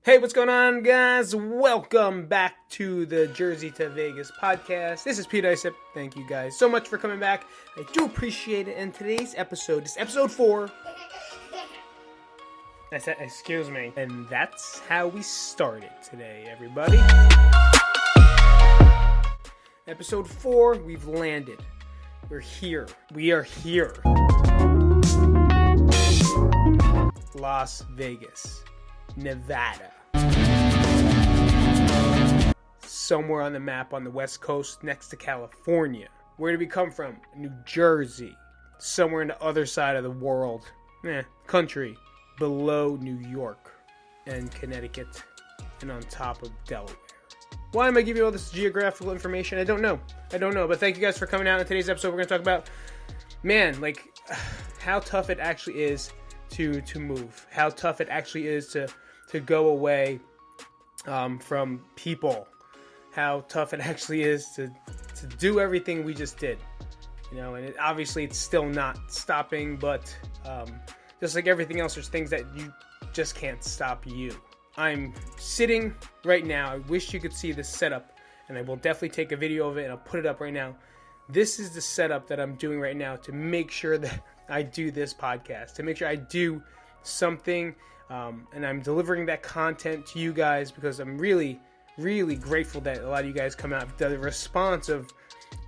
Hey, what's going on, guys? Welcome back to the Jersey to Vegas podcast. This is Pete Isip. Thank you guys so much for coming back. I do appreciate it. And today's episode is episode 4. I said, excuse me. And that's how we started today, everybody. Episode 4, we've landed. We're here. We are here. Las Vegas, Nevada. Somewhere on the map on the West Coast next to California. Where did we come from? New Jersey. Somewhere in the other side of the world. Country. Below New York and Connecticut. And on top of Delaware. Why am I giving you all this geographical information? I don't know. But thank you guys for coming out. In today's episode, we're going to talk about, how tough it actually is to move. How tough it actually is to go away from people. How tough it actually is to do everything we just did. And obviously it's still not stopping, but just like everything else, there's things that you just can't stop you. I'm sitting right now. I wish you could see this setup, and I will definitely take a video of it and I'll put it up right now. This is the setup that I'm doing right now to make sure that I do this podcast, to make sure I do something, and I'm delivering that content to you guys because I'm really grateful that a lot of you guys come out. The response of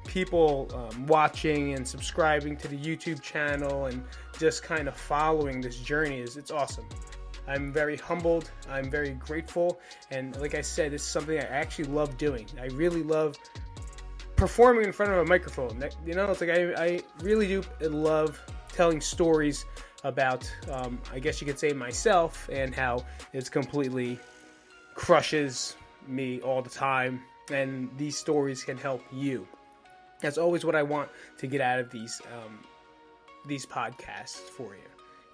people watching and subscribing to the YouTube channel and just kind of following this journey it's awesome. I'm very humbled. I'm very grateful. And like I said, it's something I actually love doing. I really love performing in front of a microphone. It's like I really do love telling stories about, I guess you could say, myself and how it's completely crushes me all the time, and these stories can help you. That's always what I want to get out of these podcasts for you.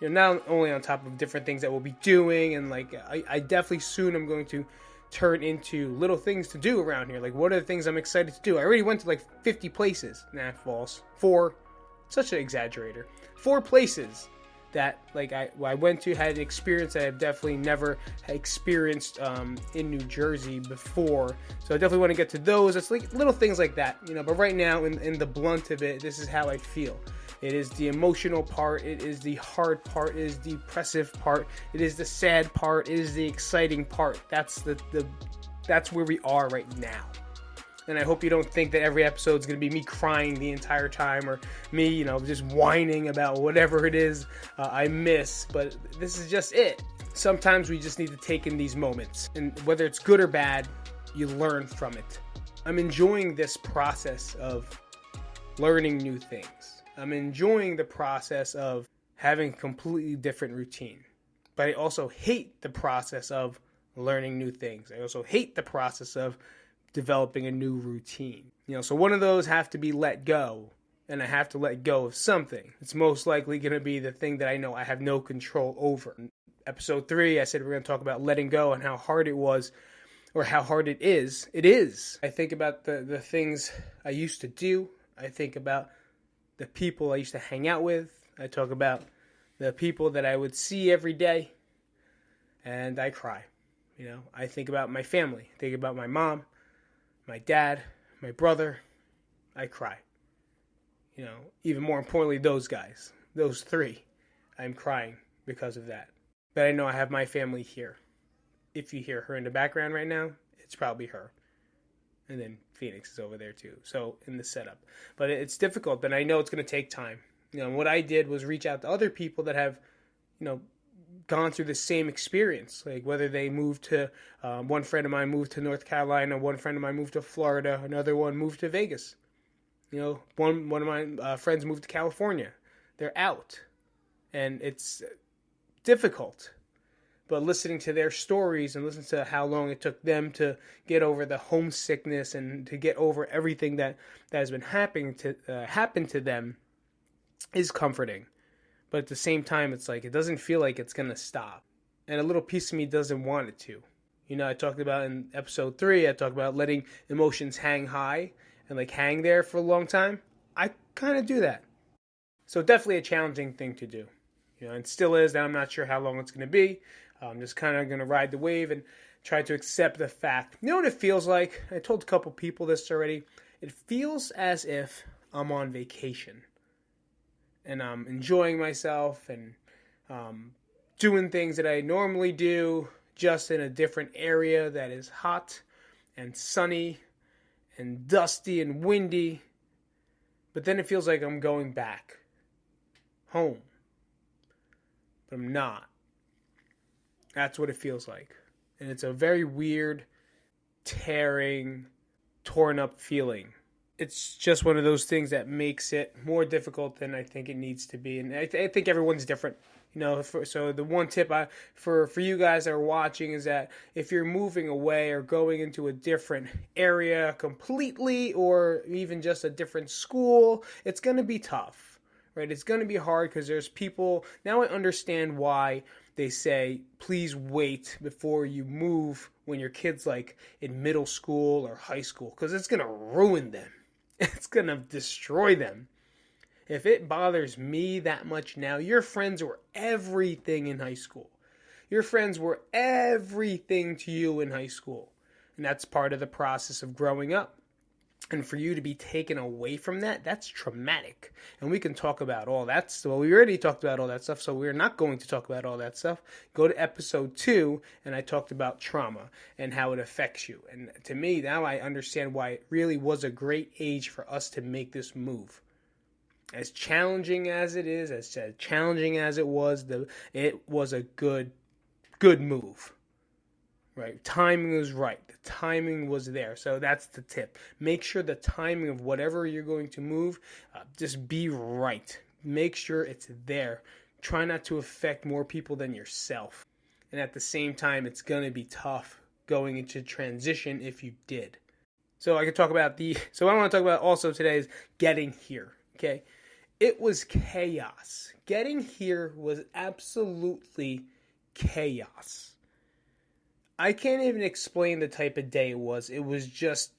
Not only on top of different things that we'll be doing, and I definitely soon I'm going to turn into little things to do around here. Like, what are the things I'm excited to do? I already went to 50 places. False. 4. Such an exaggerator. 4 places that I went to, had an experience that I've definitely never experienced in New Jersey before. So I definitely want to get to those. It's like little things like that, But right now, in the blunt of it, this is how I feel. It is the emotional part. It is the hard part. It is the depressive part. It is the sad part. It is the exciting part. That's that's where we are right now. And I hope you don't think that every episode is going to be me crying the entire time, or me, just whining about whatever it is I miss. But this is just it. Sometimes we just need to take in these moments. And whether it's good or bad, you learn from it. I'm enjoying this process of learning new things. I'm enjoying the process of having a completely different routine. But I also hate the process of learning new things. I also hate the process of developing a new routine. So one of those have to be let go, and I have to let go of something. It's most likely going to be the thing that I know I have no control over. In episode 3, I said we're going to talk about letting go and how hard it was, or how hard it is. It is. I think about the things I used to do. I think about the people I used to hang out with. I talk about the people that I would see every day, and I cry. I think about my family. I think about my mom, my dad, my brother. I cry. Even more importantly, those guys, those 3, I'm crying because of that. But I know I have my family here. If you hear her in the background right now, it's probably her. And then Phoenix is over there too. So in the setup. But it's difficult, but I know it's going to take time. What I did was reach out to other people that have, gone through the same experience. Like whether they moved to, one friend of mine moved to North Carolina, one friend of mine moved to Florida, another one moved to Vegas. One of my friends moved to California. They're out. And it's difficult. But listening to their stories and listening to how long it took them to get over the homesickness and to get over everything that has been happened to them is comforting. But at the same time, it's like it doesn't feel like it's going to stop. And a little piece of me doesn't want it to. I talked about in episode 3, I talked about letting emotions hang high and hang there for a long time. I kind of do that. So definitely a challenging thing to do. And still is, and I'm not sure how long it's going to be. I'm just kind of going to ride the wave and try to accept the fact. You know what it feels like? I told a couple people this already. It feels as if I'm on vacation and I'm enjoying myself and doing things that I normally do, just in a different area that is hot and sunny and dusty and windy. But then it feels like I'm going back home. But I'm not. That's what it feels like. And it's a very weird, tearing, torn up feeling. It's just one of those things that makes it more difficult than I think it needs to be. And I think everyone's different. So the one tip for you guys that are watching is that if you're moving away or going into a different area completely, or even just a different school, it's going to be tough, right? It's going to be hard because there's people. Now I understand why they say, please wait before you move when your kid's like in middle school or high school, because it's going to ruin them. It's going to destroy them. If it bothers me that much now, your friends were everything in high school. Your friends were everything to you in high school. And that's part of the process of growing up. And for you to be taken away from that, that's traumatic. And we can talk about all that stuff. Well, we already talked about all that stuff, so we're not going to talk about all that stuff. Go to episode 2, and I talked about trauma and how it affects you. And to me, now I understand why it really was a great age for us to make this move. As challenging as it is, as challenging as it was a good move. Right? Timing was right. The timing was there. So that's the tip. Make sure the timing of whatever you're going to move, just be right. Make sure it's there. Try not to affect more people than yourself. And at the same time, it's going to be tough going into transition if you did. So I could talk about so what I want to talk about also today is getting here. Okay? It was chaos. Getting here was absolutely chaos. I can't even explain the type of day it was. It was just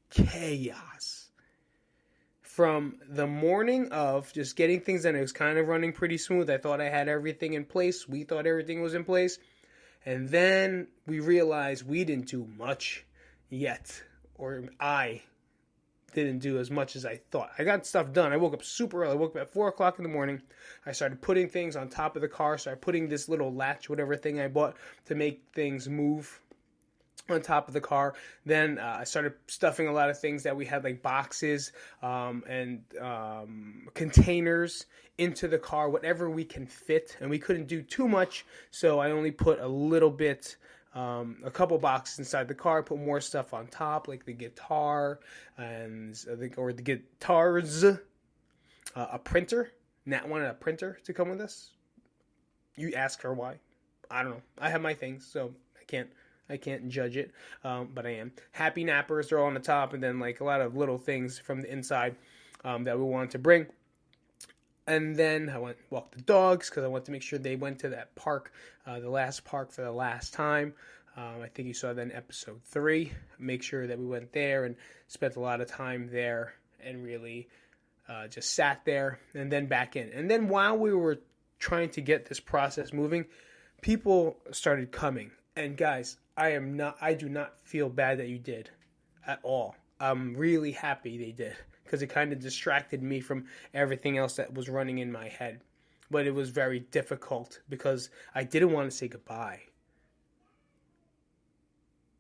chaos. From the morning of just getting things done, it was kind of running pretty smooth. I thought I had everything in place. We thought everything was in place. And then we realized we didn't do much yet. Or I didn't do as much as I thought. I got stuff done. I woke up super early. I woke up at 4 o'clock in the morning. I started putting things on top of the car. Started putting this little latch, whatever thing I bought to make things move on top of the car. Then I started stuffing a lot of things that we had, like boxes and containers, into the car, whatever we can fit. And we couldn't do too much, so I only put a little bit, a couple boxes inside the car, put more stuff on top, like the guitar or the guitars, a printer. Nat wanted a printer to come with us. You ask her why. I don't know. I have my things, so I can't judge it, but I am. Happy nappers are all on the top, and then like a lot of little things from the inside that we wanted to bring. And then I walked the dogs because I wanted to make sure they went to that park, the last park for the last time. I think you saw that in episode 3. Make sure that we went there and spent a lot of time there and really just sat there and then back in. And then while we were trying to get this process moving, people started coming. And guys, I do not feel bad that you did at all. I'm really happy they did, because it kind of distracted me from everything else that was running in my head. But it was very difficult because I didn't want to say goodbye.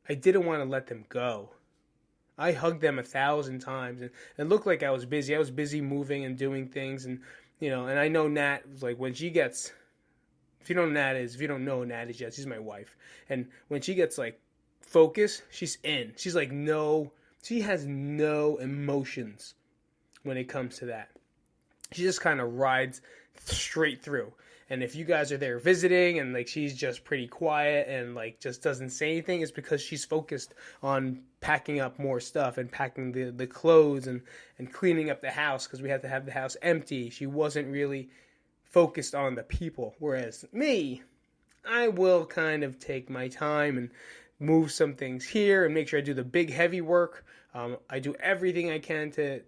I didn't want to let them go. I hugged them 1,000 times, and it looked like I was busy. I was busy moving and doing things, and and I know Nat, like when she gets, if you don't know Nat is yet, she's my wife, and when she gets like focused, she's in. She's like she has no emotions when it comes to that. She just kind of rides straight through. And if you guys are there visiting and like she's just pretty quiet and like just doesn't say anything, it's because she's focused on packing up more stuff and packing the clothes and cleaning up the house, because we had to have the house empty. She wasn't really focused on the people. Whereas me, I will kind of take my time and move some things here and make sure I do the big heavy work. I do everything I can to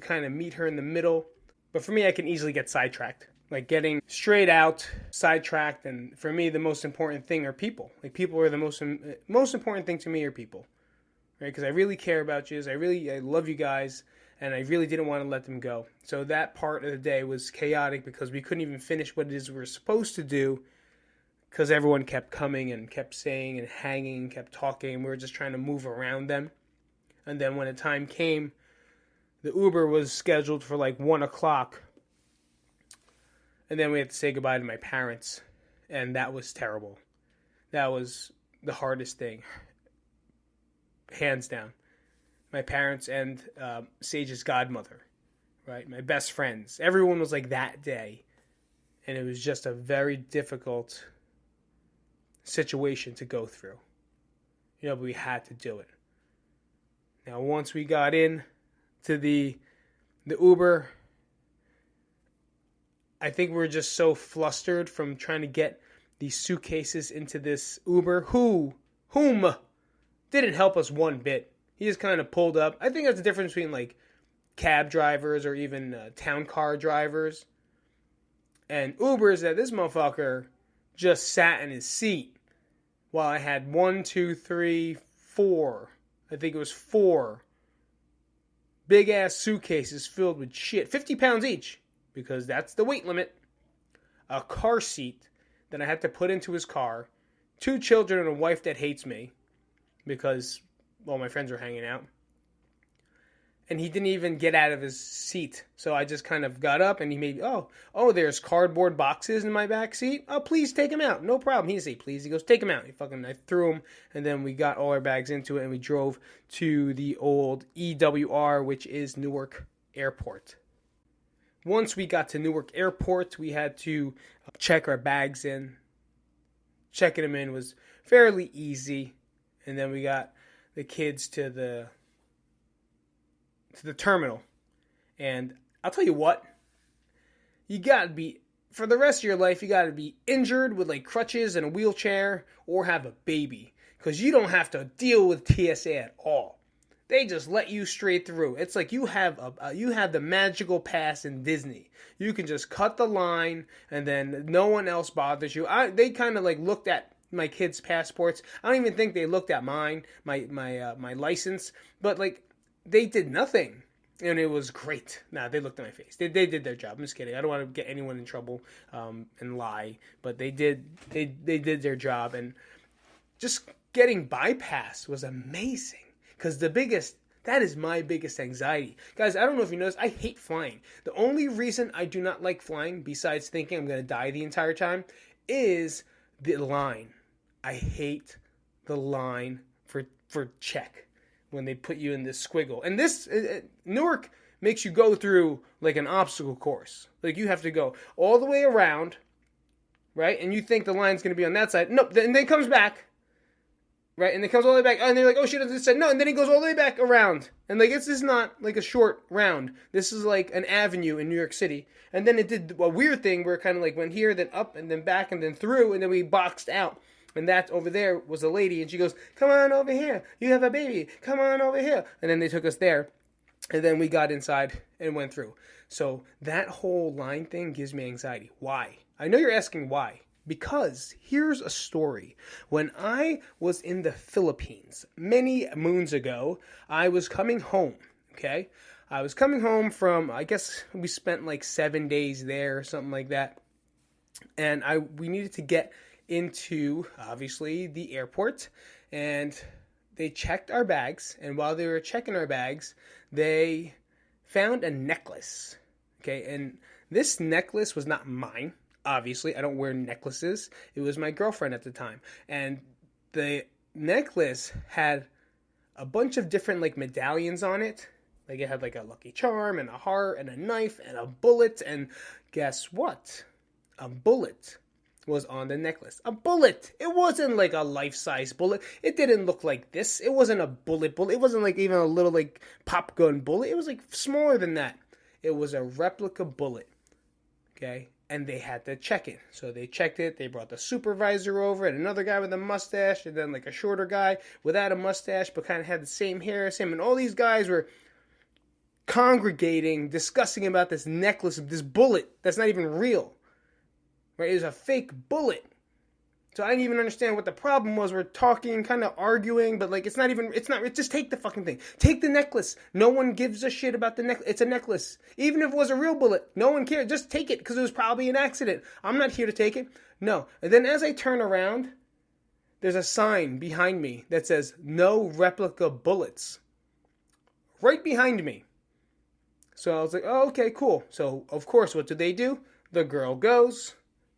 kind of meet her in the middle. But for me, I can easily get sidetracked. like getting straight out, sidetracked. And for me, the most important thing are people. Like people are the most important thing to me are people, right? Because I really care about you. I love you guys, and I really didn't want to let them go. So that part of the day was chaotic because we couldn't even finish what it is we were supposed to do because everyone kept coming and kept saying and hanging, kept talking, and we were just trying to move around them. And then when the time came, the Uber was scheduled for like 1 o'clock. And then we had to say goodbye to my parents. And that was terrible. That was the hardest thing. Hands down. My parents and Sage's godmother. Right? My best friends. Everyone was like that day. And it was just a very difficult situation to go through. But we had to do it. Now, once we got in to the Uber, I think we were just so flustered from trying to get these suitcases into this Uber, whom didn't help us one bit. He just kind of pulled up. I think that's the difference between like cab drivers or even town car drivers and Ubers, that this motherfucker just sat in his seat while I had 1, 2, 3, 4. I think it was 4 big-ass suitcases filled with shit. 50 pounds each, because that's the weight limit. A car seat that I had to put into his car. 2 children and a wife that hates me because, well, my friends were hanging out. And he didn't even get out of his seat. So I just kind of got up and he made, oh, there's cardboard boxes in my back seat. Oh, please take them out. No problem. He didn't say please. He goes, take them out. I threw them. And then we got all our bags into it and we drove to the old EWR, which is Newark Airport. Once we got to Newark Airport, we had to check our bags in. Checking them in was fairly easy. And then we got the kids to the terminal. And I'll tell you what, you gotta be, for the rest of your life, you gotta be injured with like crutches and a wheelchair or have a baby. Because you don't have to deal with TSA at all. They just let you straight through. It's like you have the magical pass in Disney. You can just cut the line and then no one else bothers you. They kind of like looked at my kids' passports. I don't even think they looked at mine, my license. But like, they did nothing, and it was great. Nah, they looked at my face. They did their job. I'm just kidding. I don't want to get anyone in trouble and lie, but they did their job, and just getting bypass was amazing. Because that is my biggest anxiety. Guys, I don't know if you noticed, I hate flying. The only reason I do not like flying, besides thinking I'm going to die the entire time, is the line. I hate the line for check. When they put you in this squiggle. And this, Newark makes you go through like an obstacle course. Like you have to go all the way around, right? And you think the line's going to be on that side. Nope, and then it comes back, right? And it comes all the way back. And they're like, oh shit, this side. No, and then it goes all the way back around. And like, this is not like a short round. This is like an avenue in New York City. And then it did a weird thing where it kind of like went here, then up, and then back, and then through, and then we boxed out. And that over there was a lady, and she goes, come on over here. You have a baby. Come on over here. And then they took us there. And then we got inside and went through. So that whole line thing gives me anxiety. Why? I know you're asking why. Because here's a story. When I was in the Philippines many moons ago, I was coming home, okay? I was coming home from, I guess we spent like 7 days there or something like that. And we needed to get into, obviously, the airport, and they checked our bags, and while they were checking our bags, they found a necklace, okay, and this necklace was not mine, obviously. I don't wear necklaces. It was my girlfriend at the time, and the necklace had a bunch of different, like, medallions on it. Like, it had, like, a lucky charm, and a heart, and a knife, and a bullet, and guess what? A bullet was on the necklace. A bullet. It wasn't like a life-size bullet. It didn't look like this. It wasn't a bullet. It wasn't like even a little like pop gun bullet. It was like smaller than that. It was a replica bullet. Okay? And they had to check it. So they checked it. They brought the supervisor over and another guy with a mustache and then like a shorter guy without a mustache but kind of had the same hair as him. And all these guys were congregating, discussing about this necklace, this bullet that's not even real. right? It was a fake bullet. So I didn't even understand what the problem was. We're talking, kind of arguing, but like, just take the fucking thing. Take the necklace. No one gives a shit about the necklace. It's a necklace. Even if it was a real bullet, no one cares. Just take it, because it was probably an accident. I'm not here to take it. No. And then as I turn around, there's a sign behind me that says, no replica bullets. Right behind me. So I was like, oh, okay, cool. So, of course, what do? The girl goes,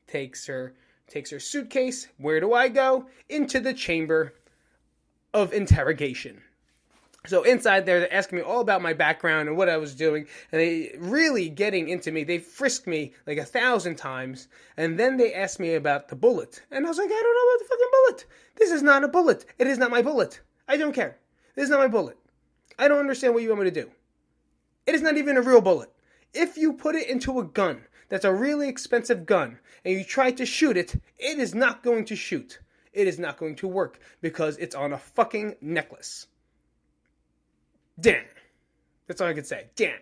takes her suitcase. Where do I go? Into the chamber of interrogation. So inside there, they're asking me all about my background and what I was doing, and they really getting into me. They frisked me like 1,000 times, and then they asked me about the bullet. And I was like, I don't know about the fucking bullet. This is not a bullet. It is not my bullet. I don't care. This is not my bullet. I don't understand what you want me to do. It is not even a real bullet. If you put it into a gun that's a really expensive gun, and you try to shoot it, it is not going to shoot. It is not going to work, because it's on a fucking necklace. Damn. That's all I could say. Damn.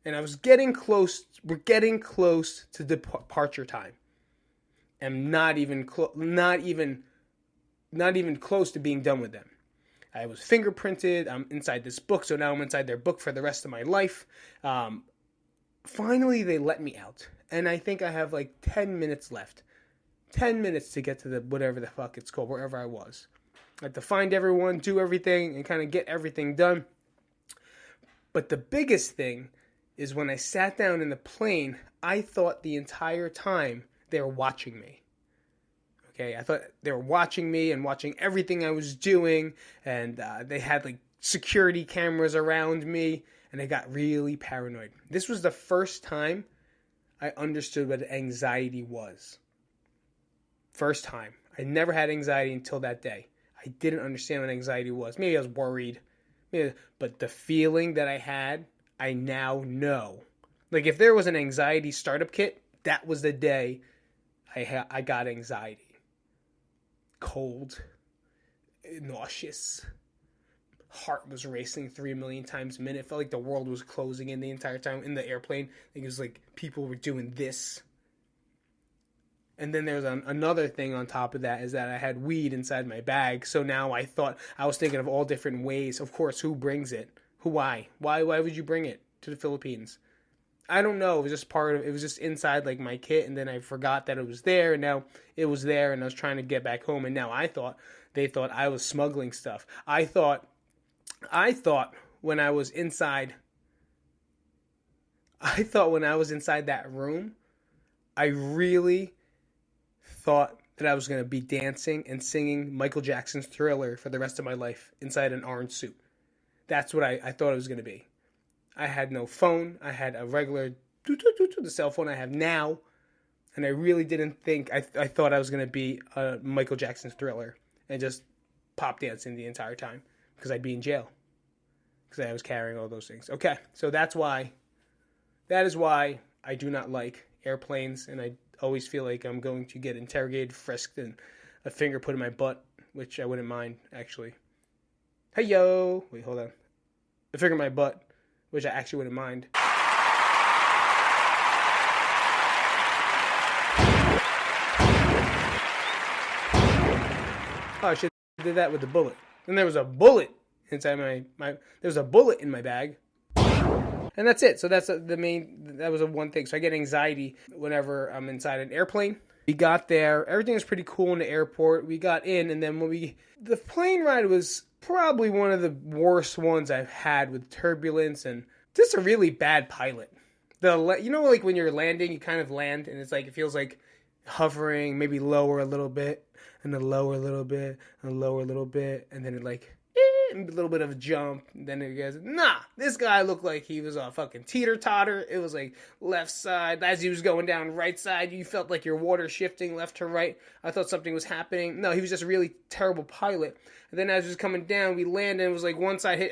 And I was getting close. We're getting close to departure time. I'm not even close to being done with them. I was fingerprinted. I'm inside this book, so now I'm inside their book for the rest of my life. Finally, they let me out. And I think I have like 10 minutes left. 10 minutes to get to the whatever the fuck it's called, wherever I was. I had to find everyone, do everything, and kind of get everything done. But the biggest thing is when I sat down in the plane, I thought the entire time they were watching me. Okay, I thought they were watching me and watching everything I was doing, and they had like security cameras around me, and I got really paranoid. This was the first time I understood what anxiety was. First time. I never had anxiety until that day. I didn't understand what anxiety was. Maybe I was worried. But the feeling that I had, I now know. Like if there was an anxiety startup kit, that was the day I got anxiety. Cold. Nauseous. Heart was racing 3 million times a minute. It felt like the world was closing in the entire time in the airplane. It was like people were doing this. And then there's another thing on top of that is that I had weed inside my bag. So now I was thinking of all different ways. Of course, who brings it? Why? Why would you bring it to the Philippines? I don't know. It was just inside like my kit. And then I forgot that it was there. And now it was there. And I was trying to get back home. And now they thought I was smuggling stuff. I thought when I was inside that room, I really thought that I was going to be dancing and singing Michael Jackson's Thriller for the rest of my life inside an orange suit. That's what I thought it was going to be. I had no phone. I had a regular the cell phone I have now. And I really didn't think, I thought I was going to be Michael Jackson's Thriller and just pop dancing the entire time because I'd be in jail because I was carrying all those things. Okay, so that is why I do not like airplanes, and I always feel like I'm going to get interrogated, frisked, and a finger put in my butt, which I wouldn't mind, actually. Hey, yo! Wait, hold on. A finger in my butt, which I actually wouldn't mind. Oh, shit, I did that with the bullet. And there was a bullet inside there was a bullet in my bag. And that's it. So that was one thing. So I get anxiety whenever I'm inside an airplane. We got there. Everything was pretty cool in the airport. We got in, and then the plane ride was probably one of the worst ones I've had with turbulence and just a really bad pilot. Like when you're landing, you kind of land, and it's like, it feels like hovering, maybe lower a little bit, and then lower a little bit, and lower a little bit, and then it like, a little bit of a jump. Then it goes, nah, this guy looked like he was a fucking teeter-totter. It was like left side. As he was going down right side, you felt like your water shifting left to right. I thought something was happening. No, he was just a really terrible pilot. And then as he was coming down, we landed, and it was like one side hit,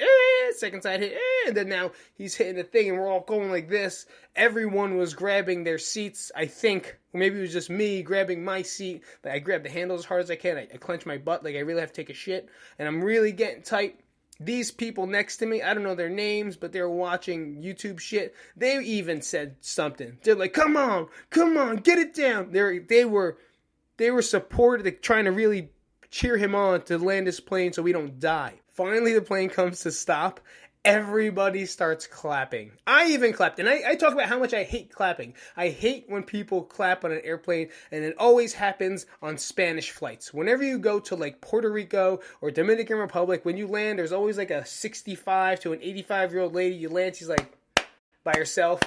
second side hit, and then now he's hitting the thing, and we're all going like this. Everyone was grabbing their seats, I think. Maybe it was just me grabbing my seat. Like I grabbed the handle as hard as I can. I clench my butt like I really have to take a shit. And I'm really getting tight. These people next to me, I don't know their names, but they were watching YouTube shit. They even said something. They're like, come on, get it down. They were supported, trying to really cheer him on to land his plane so we don't die. Finally, the plane comes to stop. Everybody starts clapping. I even clapped. And I talk about how much I hate clapping. I hate when people clap on an airplane, and it always happens on Spanish flights. Whenever you go to like Puerto Rico or Dominican Republic, when you land, there's always like a 65 to an 85-year-old lady. You land, she's like by herself.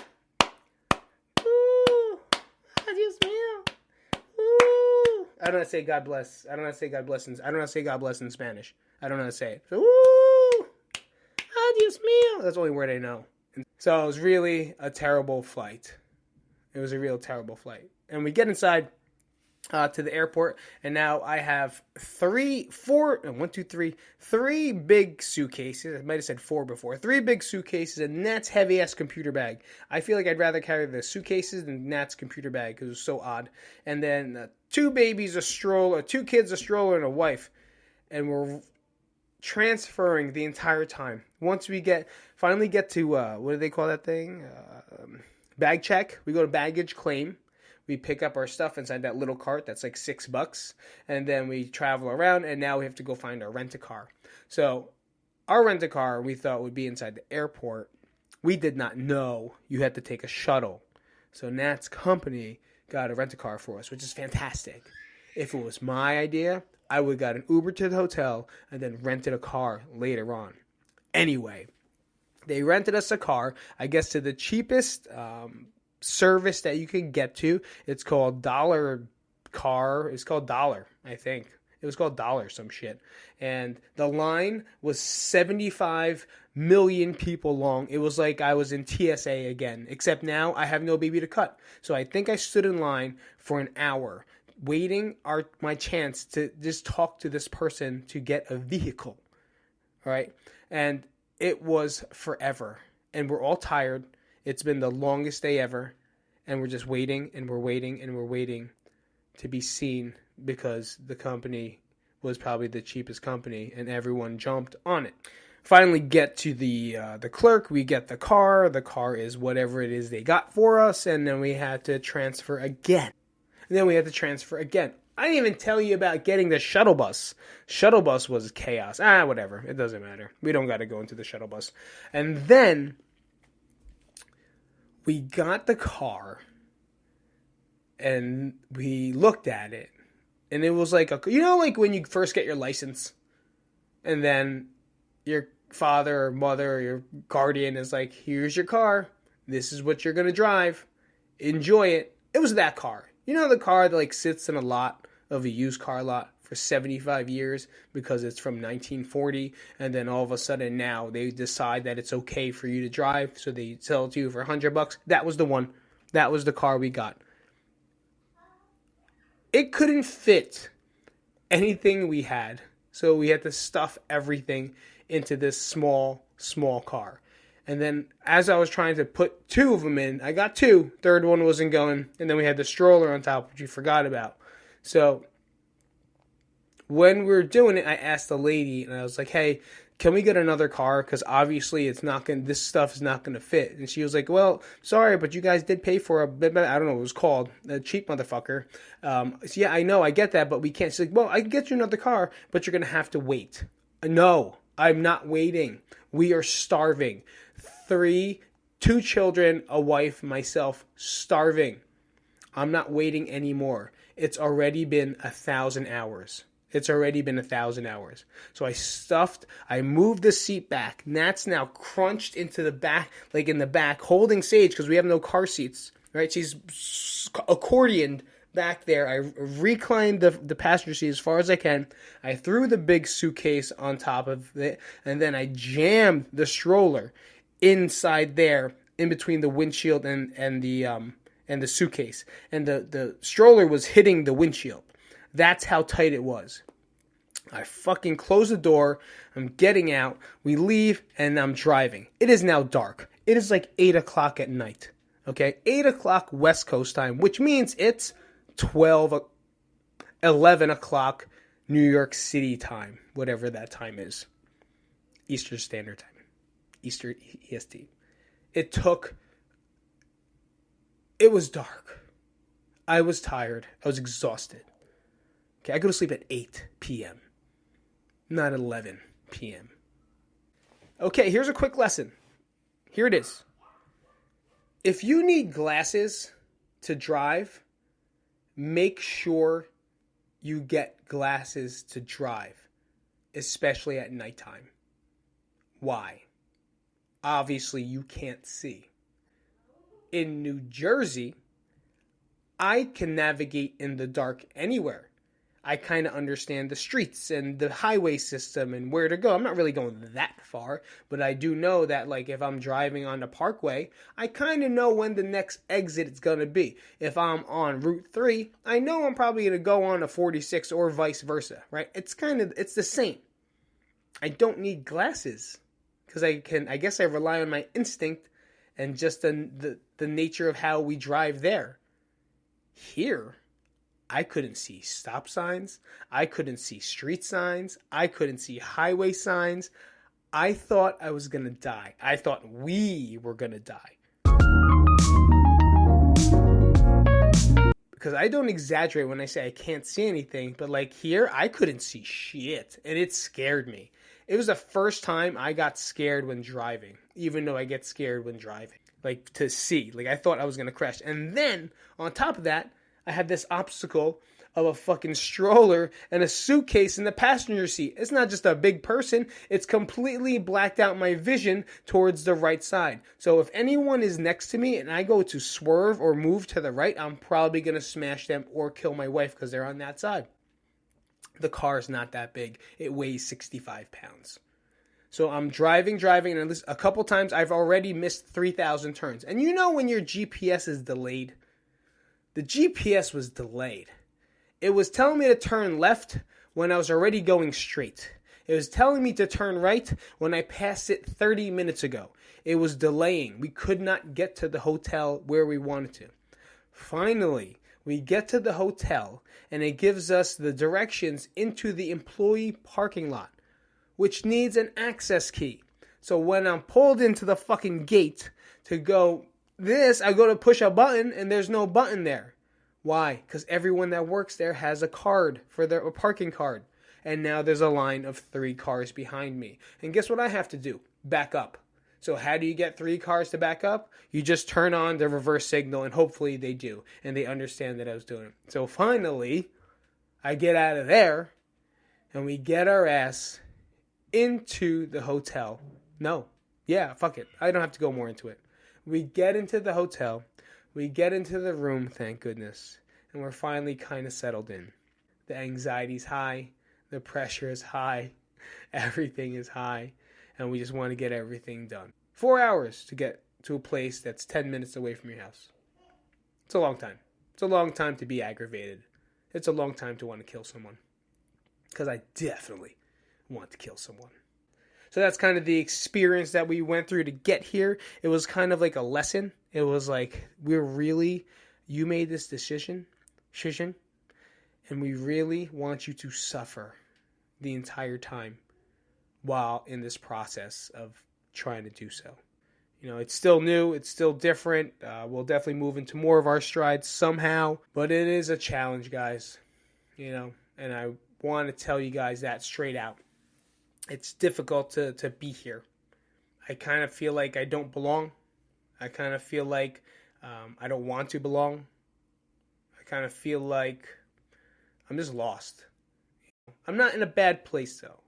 Ooh, adios mío. Ooh. I don't know how to say God bless. I don't know how to say God bless in Spanish. I don't know how to say it. So, ooh. Adios mío. That's the only word I know. So it was really a terrible flight. It was a real terrible flight. And we get inside to the airport, and now I have three big suitcases. I might have said 4 before. 3 big suitcases and Nat's heavy-ass computer bag. I feel like I'd rather carry the suitcases than Nat's computer bag because it was so odd. And then 2 babies, a stroller, 2 kids, a stroller, and a wife. And we're transferring the entire time. Once we finally get to what do they call that thing? Bag check. We go to baggage claim. We pick up our stuff inside that little cart that's like $6, and then we travel around. And now we have to go find our rent-a-car. So our rent-a-car we thought would be inside the airport. We did not know you had to take a shuttle. So Nat's company got a rent-a-car for us, which is fantastic. If it was my idea, I would have got an Uber to the hotel and then rented a car later on. Anyway, they rented us a car, I guess, to the cheapest service that you could get to. It's called Dollar Car. It's called Dollar, I think. It was called Dollar some shit. And the line was 75 million people long. It was like I was in TSA again, except now I have no baby to cut. So I think I stood in line for an hour waiting my chance to just talk to this person to get a vehicle. All right? And it was forever. And we're all tired. It's been the longest day ever. And we're just waiting, and we're waiting, and we're waiting to be seen because the company was probably the cheapest company, and everyone jumped on it. Finally get to the clerk. We get the car. The car is whatever it is they got for us, and then we had to transfer again. I didn't even tell you about getting the shuttle bus. Shuttle bus was chaos. Whatever. It doesn't matter. We don't got to go into the shuttle bus. And then we got the car, and we looked at it, and it was like like when you first get your license, and then your father or mother or your guardian is like, here's your car. This is what you're going to drive. Enjoy it. It was that car. You know the car that like sits in a lot of a used car lot for 75 years because it's from 1940, and then all of a sudden now they decide that it's okay for you to drive, so they sell it to you for $100. That was the one. That was the car we got. It couldn't fit anything we had, so we had to stuff everything into this small car. And then as I was trying to put 2 of them in, I got 2. Third one wasn't going. And then we had the stroller on top, which we forgot about. So when we were doing it, I asked the lady, and I was like, hey, can we get another car? Because obviously this stuff is not going to fit. And she was like, well, sorry, but you guys did pay for I don't know what it was called, a cheap motherfucker. So yeah, I know, I get that, but we can't. She's like, well, I can get you another car, but you're going to have to wait. No, I'm not waiting. We are starving. 2 children, a wife, myself, starving. I'm not waiting anymore. It's already been 1,000 hours. So I moved the seat back. Nat's now crunched into the back, like in the back, holding Sage because we have no car seats, right? She's accordioned back there. I reclined the passenger seat as far as I can. I threw the big suitcase on top of it, and then I jammed the stroller inside there, in between the windshield and the suitcase. And the stroller was hitting the windshield. That's how tight it was. I fucking close the door. I'm getting out. We leave, and I'm driving. It is now dark. It is like 8 o'clock at night. Okay? 8 o'clock West Coast time, which means it's 11 o'clock New York City time, whatever that time is. Eastern Standard Time. Eastern EST. It was dark. I was tired. I was exhausted. Okay, I go to sleep at 8 p.m., not 11 p.m. Okay, here's a quick lesson. Here it is. If you need glasses to drive, make sure you get glasses to drive, especially at nighttime. Why? Obviously, you can't see. In New Jersey, I can navigate in the dark anywhere. I kind of understand the streets and the highway system and where to go. I'm not really going that far, but I do know that, like, if I'm driving on the parkway, I kind of know when the next exit is going to be. If I'm on Route 3, I know I'm probably going to go on a 46 or vice versa, right? It's the same. I don't need glasses because I guess I rely on my instinct and just the nature of how we drive there. Here, I couldn't see stop signs. I couldn't see street signs. I couldn't see highway signs. I thought I was going to die. I thought we were going to die. Because I don't exaggerate when I say I can't see anything, but like here, I couldn't see shit, and it scared me. It was the first time I got scared when driving, even though I get scared when driving. Like, to see. Like, I thought I was going to crash. And then, on top of that, I had this obstacle of a fucking stroller and a suitcase in the passenger seat. It's not just a big person. It's completely blacked out my vision towards the right side. So if anyone is next to me and I go to swerve or move to the right, I'm probably going to smash them or kill my wife because they're on that side. The car is not that big. It weighs 65 pounds. So I'm driving, and a couple times I've already missed 3,000 turns. And you know when your GPS is delayed? The GPS was delayed. It was telling me to turn left when I was already going straight. It was telling me to turn right when I passed it 30 minutes ago. It was delaying. We could not get to the hotel where we wanted to. Finally, we get to the hotel, and it gives us the directions into the employee parking lot, which needs an access key. So when I'm pulled into the fucking gate to go I go to push a button and there's no button there. Why? Because everyone that works there has a card for a parking card. And now there's a line of 3 cars behind me. And guess what I have to do? Back up. So how do you get 3 cars to back up? You just turn on the reverse signal, and hopefully they do. And they understand that I was doing it. So finally, I get out of there and we get our ass into the hotel. No. Yeah, fuck it. I don't have to go more into it. We get into the hotel. We get into the room, thank goodness. And we're finally kind of settled in. The anxiety's high. The pressure is high. Everything is high. And we just want to get everything done. 4 hours to get to a place that's 10 minutes away from your house. It's a long time. It's a long time to be aggravated. It's a long time to want to kill someone. Because I definitely want to kill someone. So that's kind of the experience that we went through to get here. It was kind of like a lesson. It was like, you made this decision, and we really want you to suffer the entire time while in this process of trying to do so. You know, it's still new. It's still different. We'll definitely move into more of our strides somehow, but it is a challenge, guys. You know, and I want to tell you guys that straight out. It's difficult to be here. I kind of feel like I don't belong. I kind of feel like I don't want to belong. I kind of feel like I'm just lost. I'm not in a bad place, though.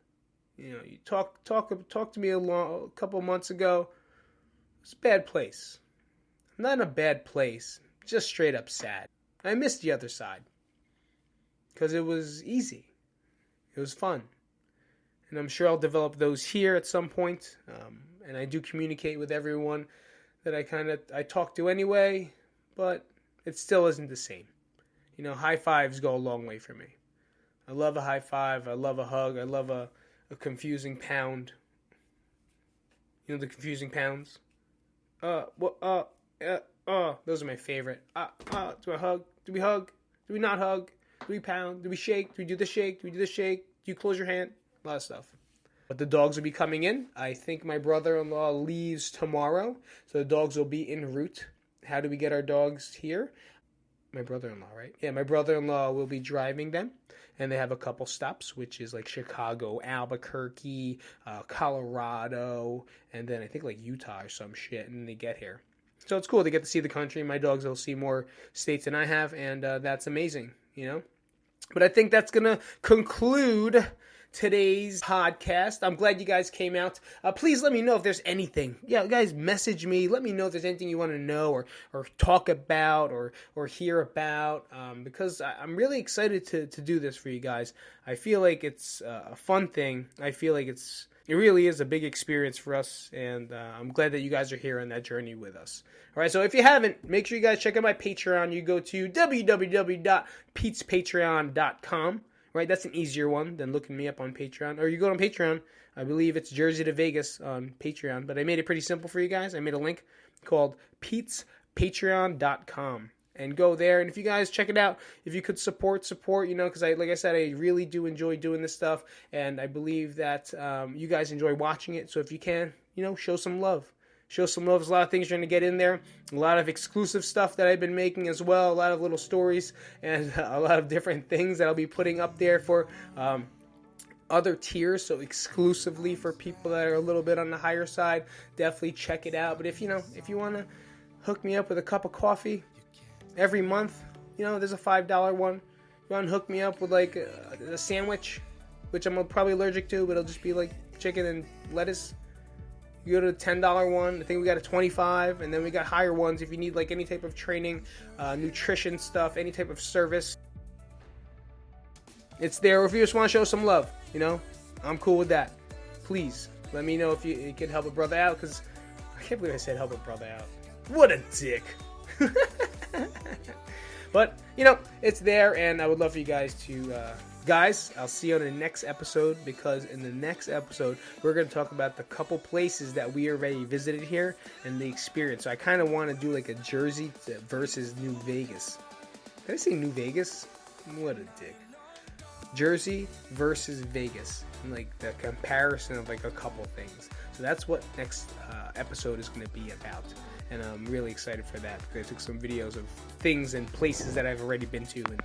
You know, you talk to me a couple months ago. It's a bad place. I'm not in a bad place. Just straight up sad. I miss the other side. Because it was easy. It was fun. And I'm sure I'll develop those here at some point. And I do communicate with everyone that I talk to anyway, but it still isn't the same. You know, high fives go a long way for me. I love a high five. I love a hug. I love a confusing pound. You know the confusing pounds? Those are my favorite. Do I hug? Do we hug? Do we not hug? Do we pound? Do we shake? Do we do the shake? Do we do the shake? Do you close your hand? A lot of stuff. But the dogs will be coming in. I think my brother-in-law leaves tomorrow, so the dogs will be en route. How do we get our dogs here? My brother-in-law, right? Yeah, my brother-in-law will be driving them, and they have a couple stops, which is like Chicago, Albuquerque, Colorado, and then I think like Utah or some shit, and they get here. So it's cool to get to see the country. My dogs will see more states than I have, and that's amazing, you know? But I think that's going to conclude today's podcast. I'm glad you guys came out. Please let me know if there's anything. Yeah, guys, message me. Let me know if there's anything you want to know or talk about or hear about, because I'm really excited to do this for you guys. I feel like it's a fun thing. I feel like it really is a big experience for us, and I'm glad that you guys are here on that journey with us. All right, so if you haven't, make sure you guys check out my Patreon. You go to www.petespatreon.com. Right, that's an easier one than looking me up on Patreon. Or you go on Patreon. I believe it's Jersey to Vegas on Patreon. But I made it pretty simple for you guys. I made a link called petespatreon.com. And go there. And if you guys check it out, if you could support, you know, because like I said, I really do enjoy doing this stuff. And I believe that you guys enjoy watching it. So if you can, you know, show some love. Show some love. There's a lot of things you're going to get in there. A lot of exclusive stuff that I've been making as well. A lot of little stories and a lot of different things that I'll be putting up there for other tiers. So exclusively for people that are a little bit on the higher side. Definitely check it out. But if you want to hook me up with a cup of coffee every month, you know, there's a $5 one. If you want to hook me up with like a sandwich, which I'm probably allergic to, but it'll just be like chicken and lettuce. You go to the $10 one. I think we got a $25, and then we got higher ones if you need like any type of training, nutrition stuff, any type of service. It's there. Or if you just want to show some love, you know, I'm cool with that. Please let me know if you can help a brother out, because I can't believe I said help a brother out. What a dick. But, you know, it's there, and I would love for you guys to... Guys, I'll see you on the next episode, because in the next episode, we're going to talk about the couple places that we already visited here and the experience. So I kind of want to do like a Jersey versus New Vegas. Did I say New Vegas? What a dick. Jersey versus Vegas. And like the comparison of like a couple things. So that's what next episode is going to be about. And I'm really excited for that, because I took some videos of things and places that I've already been to, and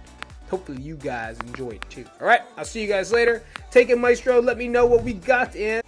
hopefully you guys enjoy it too. All right, I'll see you guys later. Take it, Maestro. Let me know what we got in.